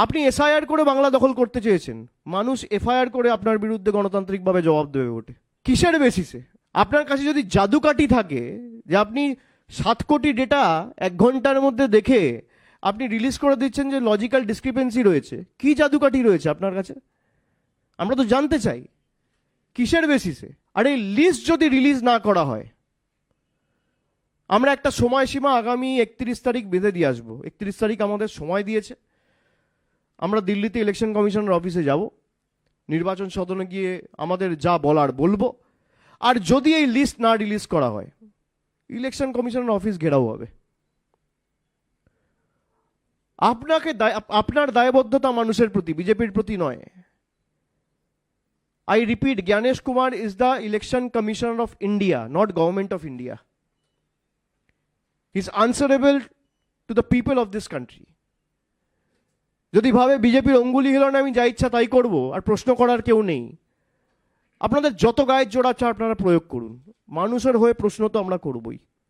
আপনি এসআইআর করে বাংলা দখল করতে চেয়েছেন, মানুষ এফআইআর করে আপনার বিরুদ্ধে গণতান্ত্রিকভাবে জবাব দেবে ওঠে। কিসের বেসিসে? আপনার কাছে যদি জাদুকাঠি থাকে যে আপনি 7 কোটি ডেটা 1 ঘন্টার মধ্যে দেখে আপনি রিলিজ করে দিচ্ছেন যে লজিক্যাল ডিসক্রিপেন্সি রয়েছে, কি জাদুকাঠি রয়েছে আপনার কাছে? আমরা তো জানতে চাই কিসের বেসিসে। আর এই লিস্ট যদি রিলিজ না করা হয়, আমরা একটা সময়সীমা আগামী 31 তারিখ বেঁধে দিয়ে আসবো। 31 তারিখ আমাদের সময় দিয়েছে। আমরা দিল্লিতে ইলেকশন কমিশনের অফিসে যাব, নির্বাচন সদনে গিয়ে আমাদের যা বলার বলবো। আর যদি এই লিস্ট না রিলিজ করা হয়, ইলেকশন কমিশনের অফিস ঘেরাও হবে। আপনার দায়বদ্ধতা মানুষের প্রতি, বিজেপির প্রতি নয়। I repeat, Gyanesh Kumar is the Election Commissioner of India, not Government of India. He is answerable to the people of this country. যদি ভাবে বিজেপির অঙ্গুলি হিলনে আমি যা ইচ্ছা তাই করব আর প্রশ্ন করার কেউ নেই, আপনাদের যত গায়ের জোড়া আছে আপনারা প্রয়োগ করুন। মানুষের হয়ে প্রশ্ন তো আমরা করবই।